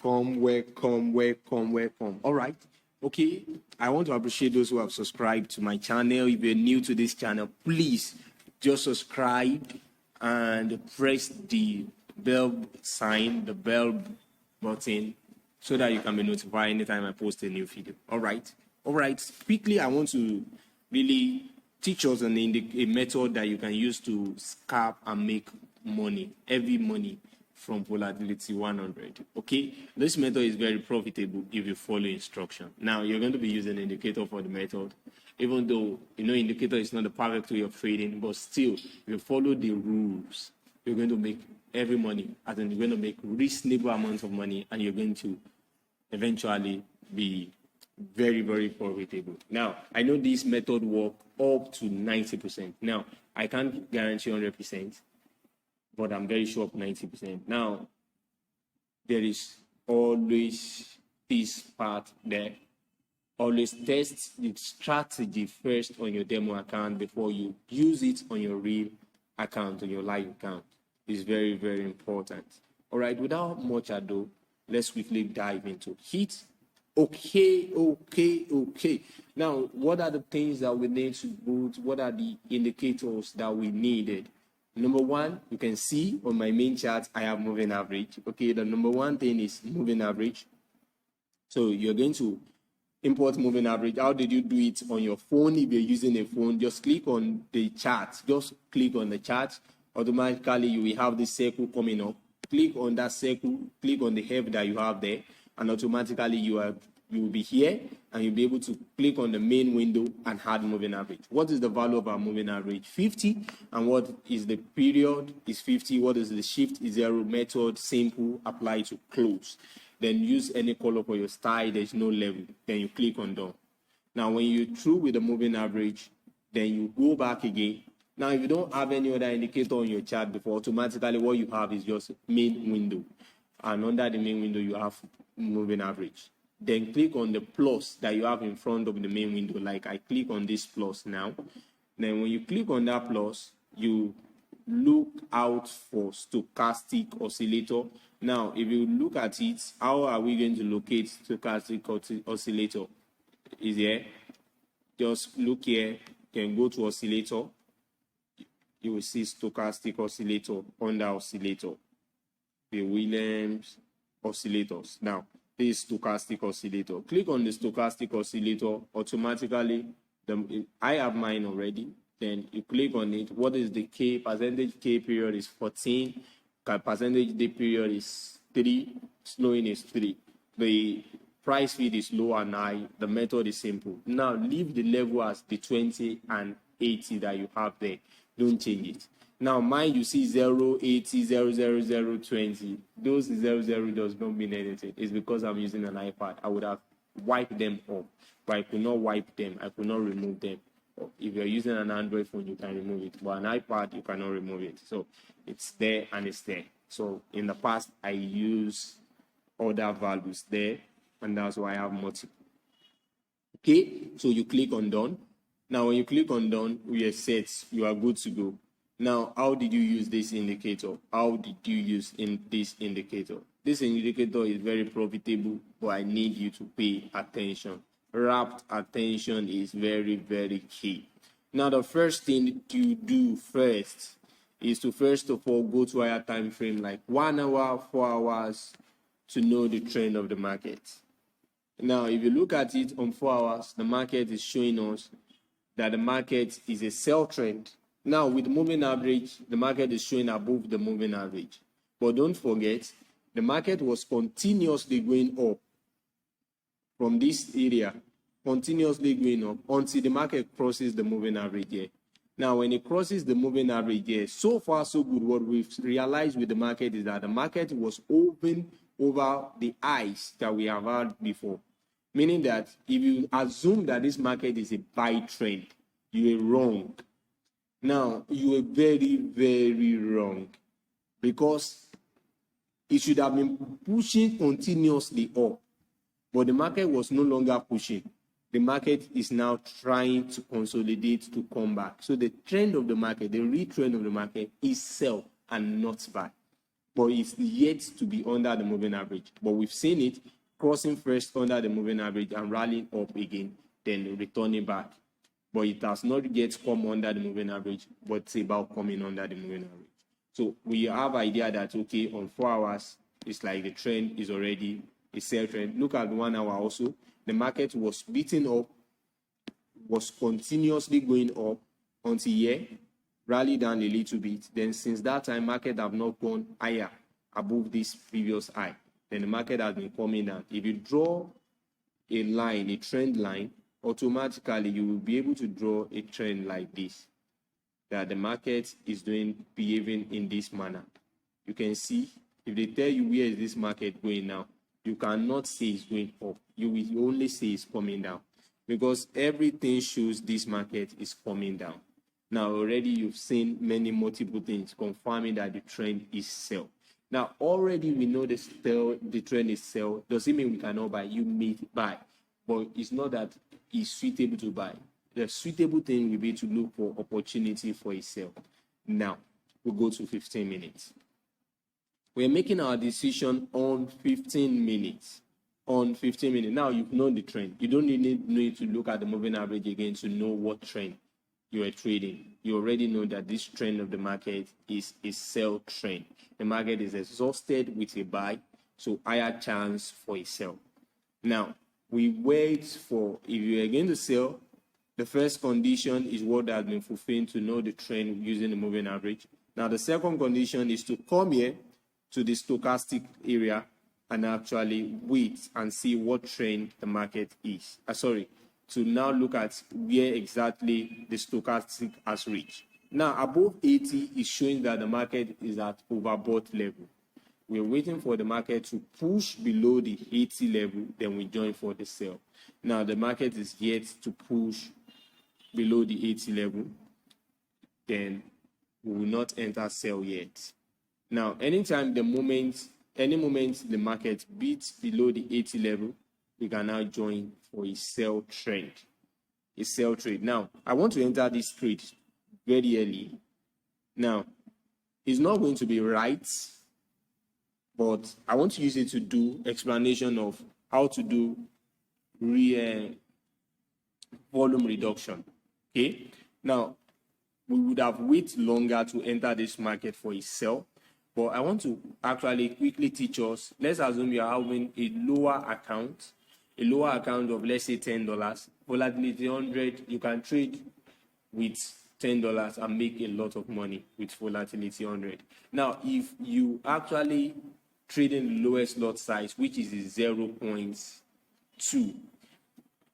Welcome. All right. Okay. I want to appreciate those who have subscribed to my channel. If you're new to this channel, please just subscribe and press the bell sign, the bell button, so that you can be notified anytime I post a new video. All right. Quickly, I want to really teach us a method that you can use to scalp and make money, heavy money, from volatility 100. Okay, this method is very profitable if you follow instruction. Now you're going to be using an indicator for the method, even though indicator is not the perfect way of trading, but still, if you follow the rules, you're going to make every money, as in you're going to make reasonable amounts of money, and you're going to eventually be very, very profitable. Now, I know this method works up to 90%. Now, I can't guarantee 100%, but I'm very sure of 90%. Now, there is always this part there. Always test the strategy first on your demo account before you use it on your real account, on your live account. It's very, very important. All right, without much ado, let's quickly dive into it. Okay. Now, what are the things that we need to boot? What are the indicators that we needed? Number one, you can see on my main chart, I have moving average. Okay, the number one thing is moving average. So you're going to import moving average. How did you do it on your phone? If you're using a phone, just click on the chart. Just click on the chart. Automatically, you will have this circle coming up. Click on that circle. Click on the head that you have there, and automatically you will be here, and you'll be able to click on the main window and add moving average. What is the value of our moving average? 50. And what is the period? Is 50. What is the shift? Is 0. Method, simple, apply to close. Then use any color for your style. There's no level. Then you click on done. Now, when you're through with the moving average, then you go back again. Now, if you don't have any other indicator on your chart before, automatically what you have is just main window. And under the main window, you have moving average. Then click on the plus that you have in front of the main window. Like I click on this plus now. Then when you click on that plus, you look out for stochastic oscillator. Now, if you look at it, how are we going to locate stochastic oscillator? Is here. Just look here. You can go to oscillator. You will see stochastic oscillator under oscillator. The Williams oscillators. Now, this stochastic oscillator. Click on the stochastic oscillator. Automatically, I have mine already. Then you click on it. What is the K? Percentage K period is 14. Percentage day period is 3. Slowing is 3. The price feed is low and high. The method is simple. Now, leave the level as the 20 and 80 that you have there. Don't change it. Now, mine, you see 0, 80, 0, 0, 0, 20. Those 0, 0 does not mean anything. It's because I'm using an iPad. I would have wiped them off, but I could not wipe them. I could not remove them. If you're using an Android phone, you can remove it. But an iPad, you cannot remove it. So it's there and it's there. So in the past, I use other values there, and that's why I have multiple. Okay, so you click on done. Now, when you click on done, we are set. You are good to go. Now, how did you use this indicator? How did you use this indicator? This indicator is very profitable, but I need you to pay attention. Rapt attention is very, very key. Now, the first thing you do first is to first of all go to higher time frame, like 1 hour, 4 hours, to know the trend of the market. Now, if you look at it on 4 hours, the market is showing us that the market is a sell trend. Now, with moving average, the market is showing above the moving average. But don't forget, the market was continuously going up from this area, continuously going up until the market crosses the moving average here. Now, when it crosses the moving average here, so far so good, what we've realized with the market is that the market was open over the highs that we have had before. Meaning that if you assume that this market is a buy trend, you are wrong. Now, you are very, very wrong, because it should have been pushing continuously up, but the market was no longer pushing. The market is now trying to consolidate to come back. So the trend of the market, the real trend of the market is sell and not buy. but it's yet to be under the moving average. But we've seen it crossing first under the moving average and rallying up again, then returning back. But it has not yet come under the moving average, but it's about coming under the moving average. So we have idea that, okay, on 4 hours, it's like the trend is already a sell trend. Look at 1 hour also. The market was beating up, was continuously going up until here, rallied down a little bit. Then since that time, market have not gone higher above this previous high. Then the market has been coming down. If you draw a line, a trend line, automatically you will be able to draw a trend like this, that the market is behaving in this manner. You can see, if they tell you where is this market going now, you cannot say it's going up. You will only say it's coming down, because everything shows this market is coming down. Now, already you've seen multiple things confirming that the trend is sell. Now, already we know the trend is sell. Does it mean we cannot buy? You may buy, but it's not that it's suitable to buy. The suitable thing will be to look for opportunity for a sell. Now, we'll go to 15 minutes. We're making our decision on 15 minutes. On 15 minutes. Now, you've known the trend. You don't need to look at the moving average again to know what trend you are trading. You already know that this trend of the market is a sell trend. The market is exhausted with a buy, so higher chance for a sell. Now, we wait for, if you are going to sell, the first condition is what has been fulfilled to know the trend using the moving average. Now, the second condition is to come here to the stochastic area and actually wait and see what trend the market is. To now look at where exactly the stochastic has reached. Now, above 80 is showing that the market is at overbought level. We're waiting for the market to push below the 80 level, then we join for the sell. Now, the market is yet to push below the 80 level, then we will not enter sell yet. Now, any moment the market beats below the 80 level, we can now join for a sell trend. A sell trade. Now, I want to enter this trade very early. Now, it's not going to be right, but I want to use it to do explanation of how to do volume reduction. Okay. Now, we would have waited longer to enter this market for a sell, but I want to actually quickly teach us. Let's assume you are having a lower account of, let's say, $10. Volatility 100, you can trade with $10 and make a lot of money with volatility 100. Now, if you actually trade in the lowest lot size, which is 0.2,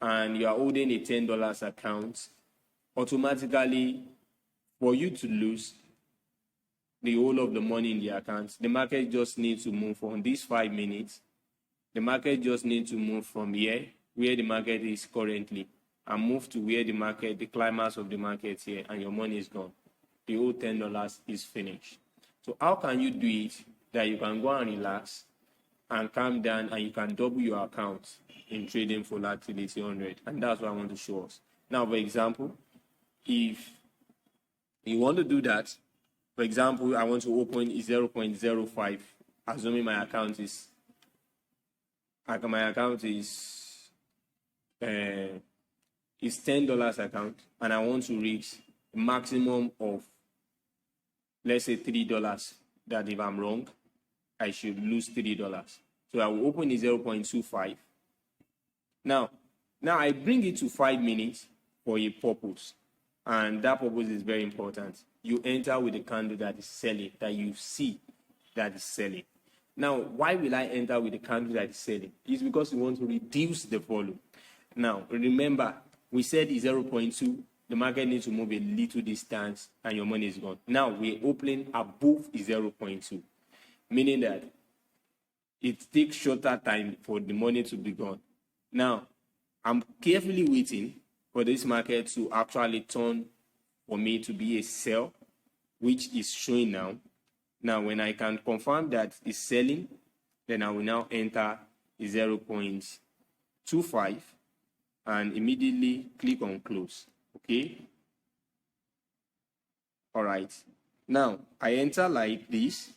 and you are holding a $10 account, automatically, for you to lose the whole of the money in the account, the market just needs to move on these 5 minutes. The market just needs to move from here, where the market is currently, and move to where the climax of the market here, and your money is gone. The whole $10 is finished. So how can you do it that you can go and relax and calm down, and you can double your account in trading volatility 100? And that's what I want to show us. Now, for example, if you want to do that, for example, I want to open 0.05, assuming my account is $10 account, and I want to reach a maximum of, let's say, $3, that if I'm wrong, I should lose $3. So I will open a 0.25. Now I bring it to 5 minutes for a purpose, and that purpose is very important. You enter with a candle that is selling, that you see that is selling. Now, why will I enter with a candle that is selling? It's because we want to reduce the volume. Now, remember, we said it's 0.2. The market needs to move a little distance, and your money is gone. Now, we're opening above 0.2, meaning that it takes shorter time for the money to be gone. Now, I'm carefully waiting for this market to actually turn for me to be a sell, which is showing now. Now, when I can confirm that it's selling, then I will now enter 0.25 and immediately click on close. Okay. All right. Now, I enter like this.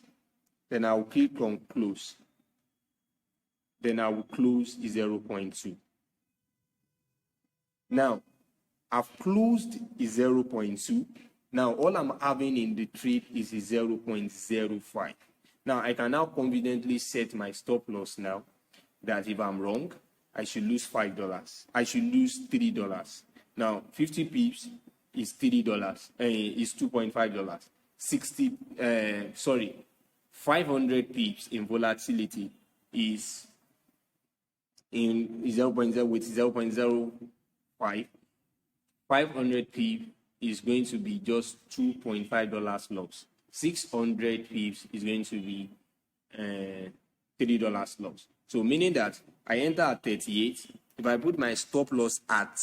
Then I will click on close. Then I will close the 0.2. Now, I've closed the 0.2. Now, all I'm having in the trade is the 0.05. Now, I can now confidently set my stop loss now that if I'm wrong, I should lose $5. I should lose $3. Now, 50 pips is $3, is $2.5. 500 pips in volatility is in 0.0 with 0.05. 500 pips is going to be just $2.5 loss. 600 pips is going to be $3 loss. So meaning that I enter at 38. If I put my stop loss at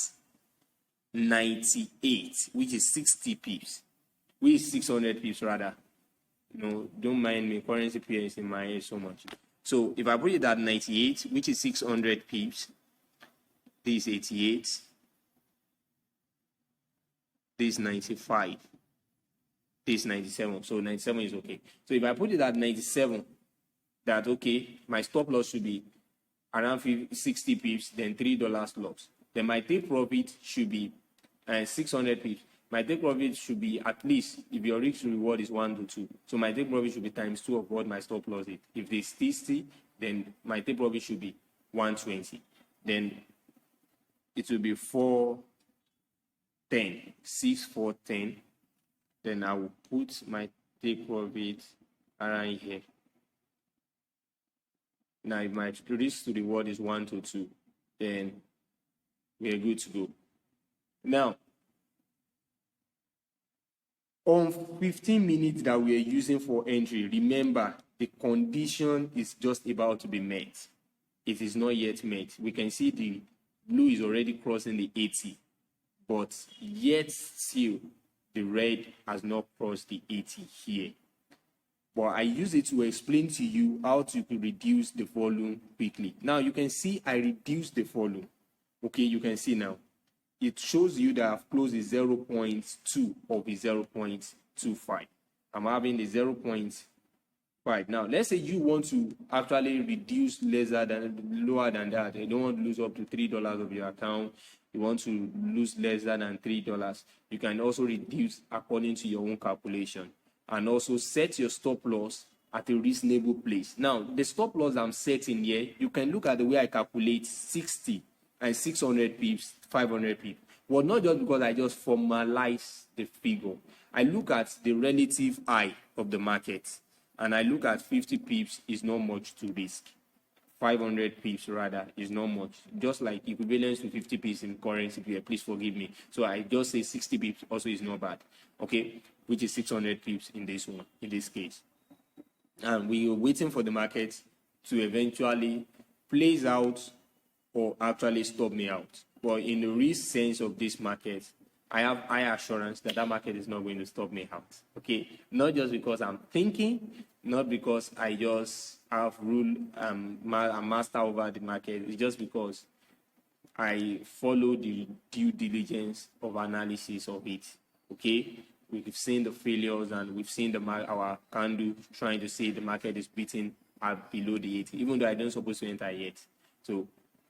98, which is 60 pips, which is 600 pips rather. No, don't mind me. Currency pair is in my head so much. So if I put it at 98, which is 600 pips, this is 88. This is 95. This is 97. So 97 is okay. So if I put it at 97, that okay, my stop loss should be around 60 pips, then $3 loss. Then my take profit should be 600 pips. My take profit should be at least, if your risk to reward is 1 to 2. So my take profit should be times 2 of what my stop loss is. If it's 60, then my take profit should be 120. Then it will be 410, 410. Then I will put my take profit around here. Now, if my risk to reward is 1 to 2, then we're good to go. Now, on 15 minutes that we are using for entry, remember the condition is just about to be met. It is not yet met. We can see the blue is already crossing the 80, but yet still the red has not crossed the 80 here. But I use it to explain to you how to reduce the volume quickly. Now you can see I reduced the volume. Okay, you can see now. It shows you that I've closed the 0.2 of the 0.25. I'm having the 0.5. Now, let's say you want to actually reduce lower than that. You don't want to lose up to $3 of your account. You want to lose less than $3. You can also reduce according to your own calculation. And also set your stop loss at a reasonable place. Now, the stop loss I'm setting here, you can look at the way I calculate 60 and 600 pips, 500 pips. Well, not just because I just formalize the figure. I look at the relative high of the market, and I look at 50 pips is not much to risk. 500 pips rather is not much. Just like equivalence to 50 pips in currency pair, please forgive me. So I just say 60 pips also is not bad. Okay, which is 600 pips in this one, in this case. And we are waiting for the market to eventually plays out or actually stop me out. But in the risk sense of this market, I have high assurance that that market is not going to stop me out. Okay, not just because I'm thinking, not because I just have rule master over the market. It's just because I follow the due diligence of analysis of it. Okay, we've seen the failures and we've seen our candle trying to say the market is beating at below the 80, even though I don't supposed to enter yet. So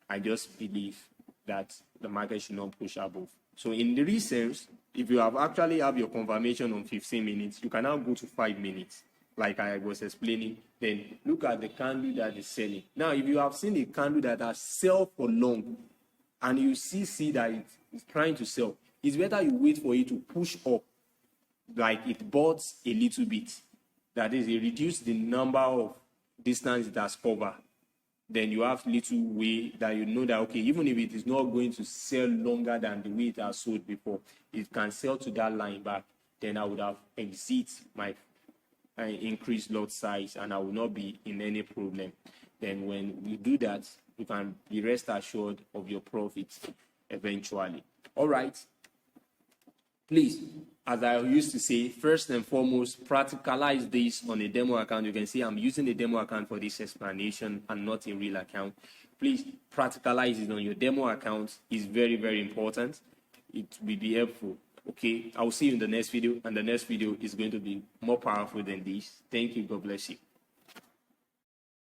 I just believe that the market should not push above. So in the research, if you have actually have your confirmation on 15 minutes, you can now go to 5 minutes, like I was explaining. Then look at the candle that is selling. Now, if you have seen a candle that has sell for long, and you see that it's trying to sell, it's better you wait for it to push up, like it bought a little bit. That is, it reduced the number of distance it has covered. Then you have little way that you know that, okay, even if it is not going to sell longer than the way it has sold before, it can sell to that line back. Then I would have exit my increased lot size and I will not be in any problem. Then when you do that, you can be rest assured of your profits eventually. All right. Please, as I used to say, first and foremost, practicalize this on a demo account. You can see I'm using a demo account for this explanation and not a real account. Please practicalize it on your demo account. It's very, very important. It will be helpful. Okay, I will see you in the next video, and the next video is going to be more powerful than this. Thank you. God bless you.